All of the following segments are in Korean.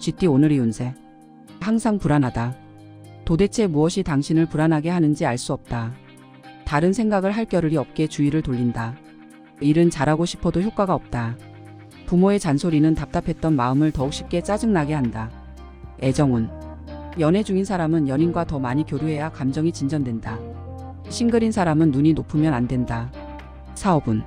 쥐띠 오늘의 운세. 항상 불안하다. 도대체 무엇이 당신을 불안하게 하는지 알 수 없다. 다른 생각을 할 겨를이 없게 주의를 돌린다. 일은 잘하고 싶어도 효과가 없다. 부모의 잔소리는 답답했던 마음을 더욱 쉽게 짜증나게 한다. 애정운. 연애 중인 사람은 연인과 더 많이 교류해야 감정이 진전된다. 싱글인 사람은 눈이 높으면 안 된다. 사업운.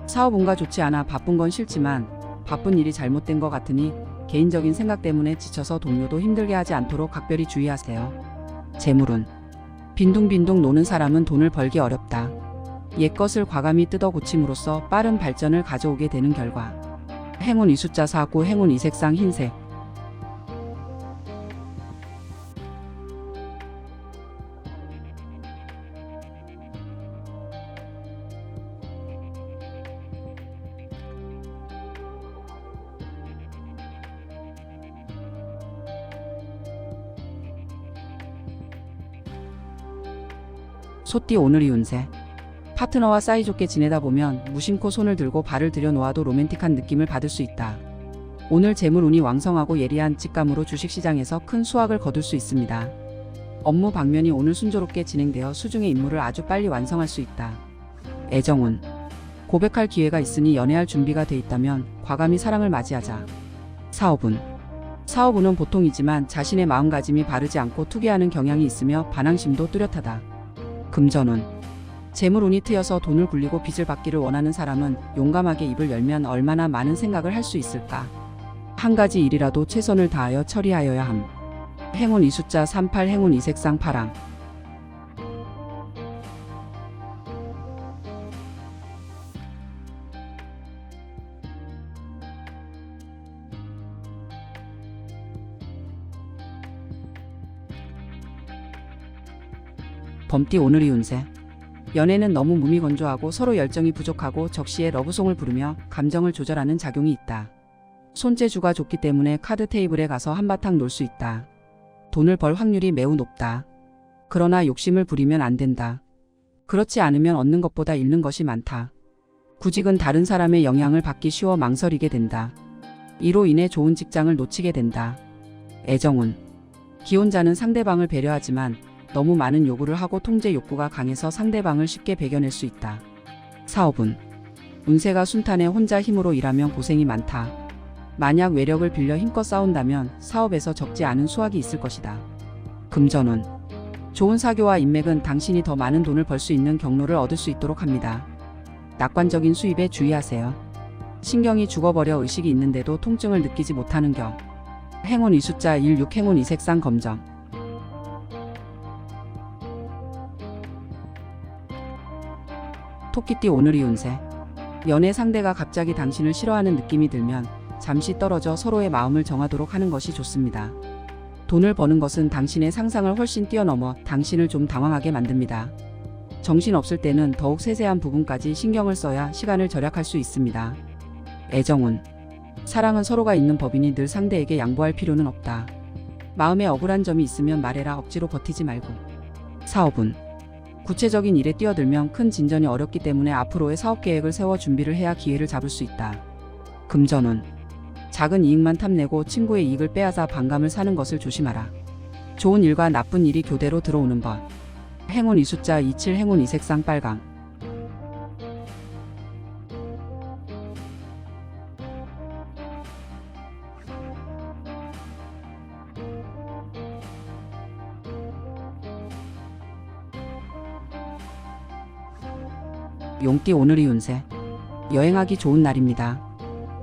사업운가 좋지 않아 바쁜 건 싫지만 바쁜 일이 잘못된 것 같으니 개인적인 생각 때문에 지쳐서 동료도 힘들게 하지 않도록 각별히 주의하세요. 재물운. 빈둥빈둥 노는 사람은 돈을 벌기 어렵다. 옛것을 과감히 뜯어 고침으로써 빠른 발전을 가져오게 되는 결과. 행운 이숫자 49, 행운 이색상 흰색. 소띠 오늘의 운세. 파트너와 사이좋게 지내다 보면 무심코 손을 들고 발을 들여놓아도 로맨틱한 느낌을 받을 수 있다. 오늘 재물운이 왕성하고 예리한 직감으로 주식시장에서 큰 수확을 거둘 수 있습니다. 업무 방면이 오늘 순조롭게 진행되어 수중의 임무를 아주 빨리 완성할 수 있다. 애정운. 고백할 기회가 있으니 연애할 준비가 돼 있다면 과감히 사랑을 맞이하자. 사업운. 사업운은 보통이지만 자신의 마음가짐이 바르지 않고 투기하는 경향이 있으며 반항심도 뚜렷하다. 금전운. 재물운이 트여서 돈을 굴리고 빚을 받기를 원하는 사람은 용감하게 입을 열면 얼마나 많은 생각을 할 수 있을까. 한 가지 일이라도 최선을 다하여 처리하여야 함. 행운 이숫자 38, 행운 이색상 파랑. 범띠 오늘의 운세. 연애는 너무 무미건조하고 서로 열정이 부족하고 적시에 러브송을 부르며 감정을 조절하는 작용이 있다. 손재주가 좋기 때문에 카드 테이블에 가서 한바탕 놀 수 있다. 돈을 벌 확률이 매우 높다. 그러나 욕심을 부리면 안 된다. 그렇지 않으면 얻는 것보다 잃는 것이 많다. 구직은 다른 사람의 영향을 받기 쉬워 망설이게 된다. 이로 인해 좋은 직장을 놓치게 된다. 애정운. 기혼자는 상대방을 배려하지만 너무 많은 요구를 하고 통제 욕구가 강해서 상대방을 쉽게 배겨낼 수 있다. 사업운. 운세가 순탄해 혼자 힘으로 일하면 고생이 많다. 만약 외력을 빌려 힘껏 싸운다면 사업에서 적지 않은 수확이 있을 것이다. 금전운. 좋은 사교와 인맥은 당신이 더 많은 돈을 벌 수 있는 경로를 얻을 수 있도록 합니다. 낙관적인 수입에 주의하세요. 신경이 죽어버려 의식이 있는데도 통증을 느끼지 못하는 경. 행운 이숫자 1, 6, 행운 이색상 검정. 토끼띠 오늘의 운세. 연애 상대가 갑자기 당신을 싫어하는 느낌이 들면 잠시 떨어져 서로의 마음을 정하도록 하는 것이 좋습니다. 돈을 버는 것은 당신의 상상을 훨씬 뛰어넘어 당신을 좀 당황하게 만듭니다. 정신없을 때는 더욱 세세한 부분까지 신경을 써야 시간을 절약할 수 있습니다. 애정운. 사랑은 서로가 있는 법이니 늘 상대에게 양보할 필요는 없다. 마음에 억울한 점이 있으면 말해라. 억지로 버티지 말고. 사업운. 구체적인 일에 뛰어들면 큰 진전이 어렵기 때문에 앞으로의 사업 계획을 세워 준비를 해야 기회를 잡을 수 있다. 금전운. 작은 이익만 탐내고 친구의 이익을 빼앗아 반감을 사는 것을 조심하라. 좋은 일과 나쁜 일이 교대로 들어오는 법. 행운 이숫자 27, 행운 이색상 빨강. 용띠 오늘의 운세. 여행하기 좋은 날입니다.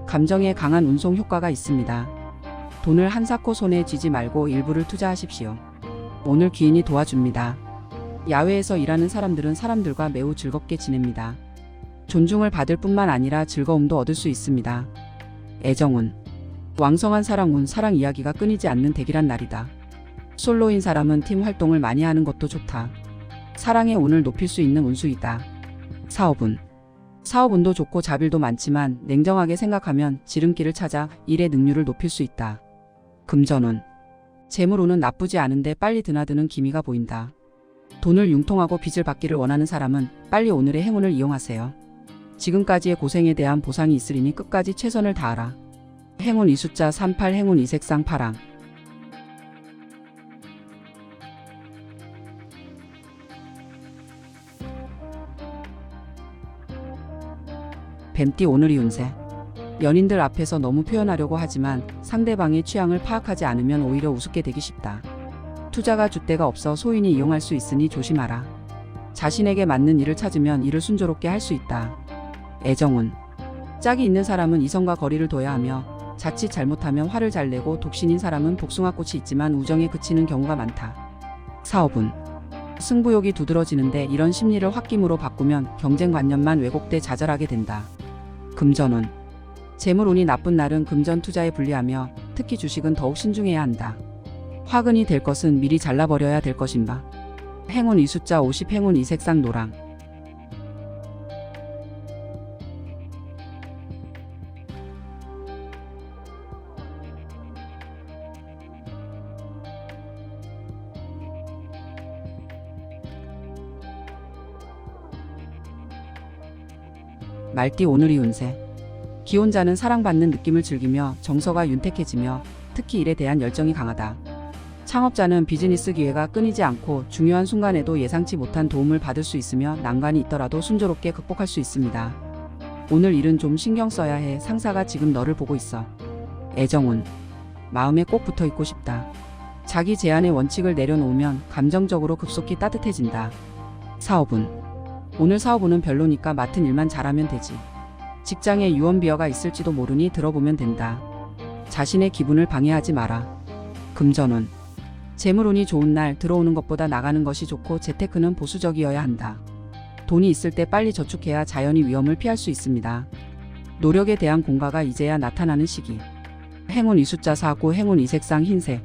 감정에 강한 운송 효과가 있습니다. 돈을 한사코 손에 쥐지 말고 일부를 투자하십시오. 오늘 기인이 도와줍니다. 야외에서 일하는 사람들은 사람들과 매우 즐겁게 지냅니다. 존중을 받을 뿐만 아니라 즐거움도 얻을 수 있습니다. 애정운. 왕성한 사랑운. 사랑 이야기가 끊이지 않는 대길한 날이다. 솔로인 사람은 팀 활동을 많이 하는 것도 좋다. 사랑의 운을 높일 수 있는 운수이다. 사업운. 사업운도 좋고 자빌도 많지만 냉정하게 생각하면 지름길을 찾아 일의 능률을 높일 수 있다. 금전운. 재물운은 나쁘지 않은데 빨리 드나드는 기미가 보인다. 돈을 융통하고 빚을 받기를 원하는 사람은 빨리 오늘의 행운을 이용하세요. 지금까지의 고생에 대한 보상이 있으리니 끝까지 최선을 다하라. 행운 이 숫자 38 행운 이 색상 파랑. 뱀띠 오늘의 운세. 연인들 앞에서 너무 표현하려고 하지만 상대방의 취향을 파악하지 않으면 오히려 우습게 되기 쉽다. 투자가 줏대가 없어 소인이 이용할 수 있으니 조심하라. 자신에게 맞는 일을 찾으면 일을 순조롭게 할 수 있다. 애정운. 짝이 있는 사람은 이성과 거리를 둬야 하며 자칫 잘못하면 화를 잘 내고 독신인 사람은 복숭아꽃이 있지만 우정에 그치는 경우가 많다. 사업운. 승부욕이 두드러지는데 이런 심리를 홧김으로 바꾸면 경쟁관념만 왜곡돼 좌절하게 된다. 금전운. 재물운이 나쁜 날은 금전 투자에 불리하며 특히 주식은 더욱 신중해야 한다. 화근이 될 것은 미리 잘라버려야 될 것인가. 행운 이 숫자 50 행운 이 색상 노랑. 말띠 오늘의 운세. 기혼자는 사랑받는 느낌을 즐기며 정서가 윤택해지며 특히 일에 대한 열정이 강하다. 창업자는 비즈니스 기회가 끊이지 않고 중요한 순간에도 예상치 못한 도움을 받을 수 있으며 난관이 있더라도 순조롭게 극복할 수 있습니다. 오늘 일은 좀 신경 써야 해. 상사가 지금 너를 보고 있어. 애정운. 마음에 꼭 붙어 있고 싶다. 자기 제안의 원칙을 내려놓으면 감정적으로 급속히 따뜻해진다. 사업운. 오늘 사업운은 별로니까 맡은 일만 잘하면 되지. 직장에 유언비어가 있을지도 모르니 들어보면 된다. 자신의 기분을 방해하지 마라. 금전운. 재물운이 좋은 날 들어오는 것보다 나가는 것이 좋고 재테크는 보수적이어야 한다. 돈이 있을 때 빨리 저축해야 자연히 위험을 피할 수 있습니다. 노력에 대한 공과가 이제야 나타나는 시기. 행운 이 숫자 49 행운 이 색상 흰색.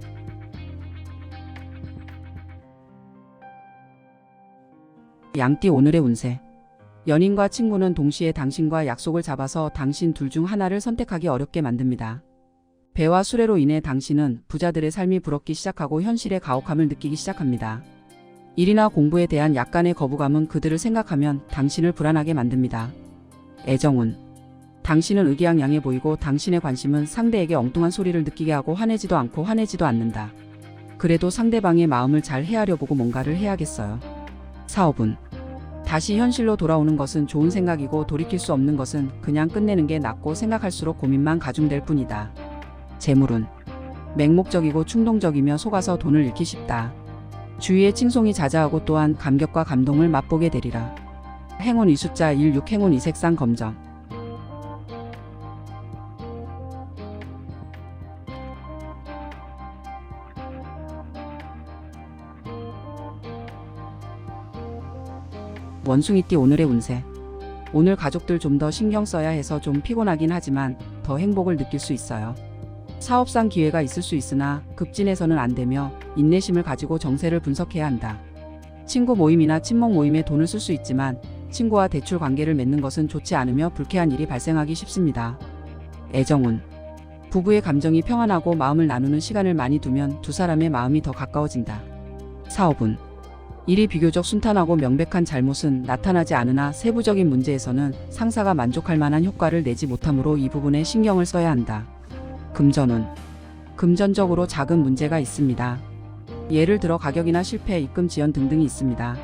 양띠 오늘의 운세. 연인과 친구는 동시에 당신과 약속을 잡아서 당신 둘 중 하나를 선택하기 어렵게 만듭니다. 배와 수레로 인해 당신은 부자들의 삶이 부럽기 시작하고 현실의 가혹함을 느끼기 시작합니다. 일이나 공부에 대한 약간의 거부감은 그들을 생각하면 당신을 불안하게 만듭니다. 애정운. 당신은 의기양양해 보이고 당신의 관심은 상대에게 엉뚱한 소리를 느끼게 하고 화내지도 않고 화내지도 않는다. 그래도 상대방의 마음을 잘 헤아려 보고 뭔가를 해야겠어요. 사업운. 다시 현실로 돌아오는 것은 좋은 생각이고 돌이킬 수 없는 것은 그냥 끝내는 게 낫고 생각할수록 고민만 가중될 뿐이다. 재물운. 맹목적이고 충동적이며 속아서 돈을 잃기 쉽다. 주위의 칭송이 자자하고 또한 감격과 감동을 맛보게 되리라. 행운 이 숫자 16 행운 이 색상 검정. 원숭이띠 오늘의 운세. 오늘 가족들 좀 더 신경 써야 해서 좀 피곤하긴 하지만 더 행복을 느낄 수 있어요. 사업상 기회가 있을 수 있으나 급진해서는 안 되며 인내심을 가지고 정세를 분석해야 한다. 친구 모임이나 친목 모임에 돈을 쓸 수 있지만 친구와 대출 관계를 맺는 것은 좋지 않으며 불쾌한 일이 발생하기 쉽습니다. 애정운. 부부의 감정이 평안하고 마음을 나누는 시간을 많이 두면 두 사람의 마음이 더 가까워진다. 사업운. 일이 비교적 순탄하고 명백한 잘못은 나타나지 않으나 세부적인 문제에서는 상사가 만족할 만한 효과를 내지 못하므로 이 부분에 신경을 써야 한다. 금전운. 금전적으로 작은 문제가 있습니다. 예를 들어 가격이나 실패, 입금 지연 등등이 있습니다.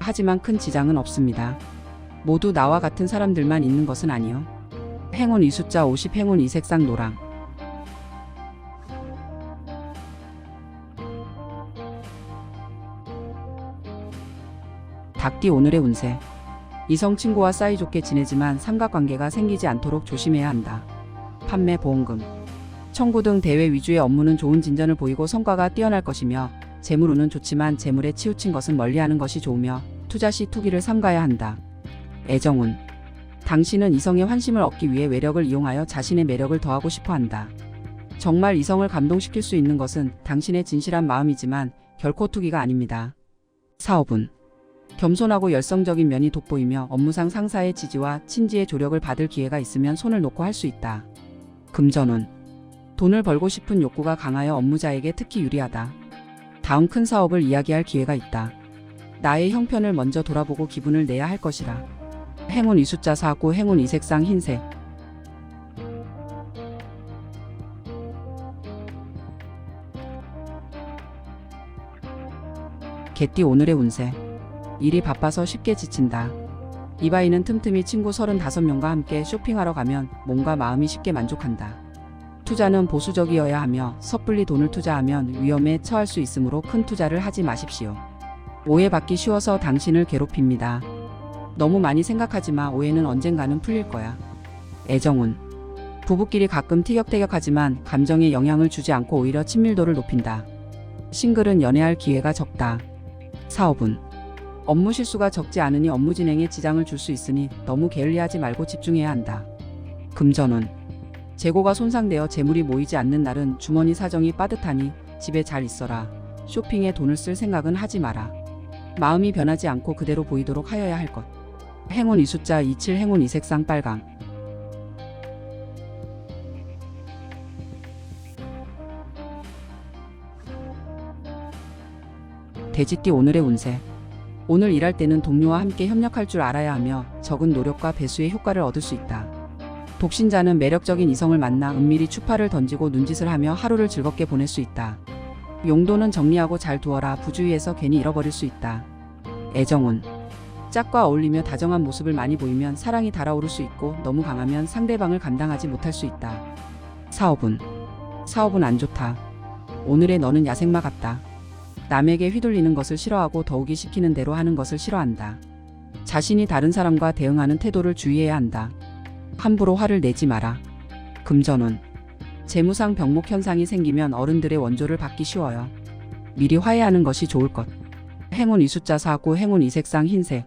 하지만 큰 지장은 없습니다. 모두 나와 같은 사람들만 있는 것은 아니요. 행운 이 숫자 50 행운 이 색상 노랑. 닭띠 오늘의 운세. 이성 친구와 사이좋게 지내지만 삼각관계가 생기지 않도록 조심해야 한다. 판매, 보험금, 청구 등 대외 위주의 업무는 좋은 진전을 보이고 성과가 뛰어날 것이며 재물운은 좋지만 재물에 치우친 것은 멀리하는 것이 좋으며 투자 시 투기를 삼가야 한다. 애정운. 당신은 이성의 환심을 얻기 위해 외력을 이용하여 자신의 매력을 더하고 싶어 한다. 정말 이성을 감동시킬 수 있는 것은 당신의 진실한 마음이지만 결코 투기가 아닙니다. 사업운. 겸손하고 열성적인 면이 돋보이며 업무상 상사의 지지와 친지의 조력을 받을 기회가 있으면 손을 놓고 할 수 있다. 금전운. 돈을 벌고 싶은 욕구가 강하여 업무자에게 특히 유리하다. 다음 큰 사업을 이야기할 기회가 있다. 나의 형편을 먼저 돌아보고 기분을 내야 할 것이라. 행운 이 숫자 49 행운 이 색상 흰색. 개띠 오늘의 운세. 일이 바빠서 쉽게 지친다. 이바이는 틈틈이 친구 35명과 함께 쇼핑하러 가면 몸과 마음이 쉽게 만족한다. 투자는 보수적이어야 하며 섣불리 돈을 투자하면 위험에 처할 수 있으므로 큰 투자를 하지 마십시오. 오해받기 쉬워서 당신을 괴롭힙니다. 너무 많이 생각하지 마. 오해는 언젠가는 풀릴 거야. 애정운. 부부끼리 가끔 티격태격하지만 감정에 영향을 주지 않고 오히려 친밀도를 높인다. 싱글은 연애할 기회가 적다. 사업운. 업무 실수가 적지 않으니 업무 진행에 지장을 줄 수 있으니 너무 게을리하지 말고 집중해야 한다. 금전운. 재고가 손상되어 재물이 모이지 않는 날은 주머니 사정이 빠듯하니 집에 잘 있어라. 쇼핑에 돈을 쓸 생각은 하지 마라. 마음이 변하지 않고 그대로 보이도록 하여야 할 것. 행운 이숫자 27, 행운 이색상 빨강. 돼지띠 오늘의 운세. 오늘 일할 때는 동료와 함께 협력할 줄 알아야 하며 적은 노력과 배수의 효과를 얻을 수 있다. 독신자는 매력적인 이성을 만나 은밀히 추파를 던지고 눈짓을 하며 하루를 즐겁게 보낼 수 있다. 용도는 정리하고 잘 두어라. 부주의해서 괜히 잃어버릴 수 있다. 애정운. 짝과 어울리며 다정한 모습을 많이 보이면 사랑이 달아오를 수 있고 너무 강하면 상대방을 감당하지 못할 수 있다. 사업운. 사업은 안 좋다. 오늘의 너는 야생마 같다. 남에게 휘둘리는 것을 싫어하고 더욱이 시키는 대로 하는 것을 싫어한다. 자신이 다른 사람과 대응하는 태도를 주의해야 한다. 함부로 화를 내지 마라. 금전운. 재무상 병목 현상이 생기면 어른들의 원조를 받기 쉬워요. 미리 화해하는 것이 좋을 것. 행운 이숫자 49, 행운 이색상 흰색.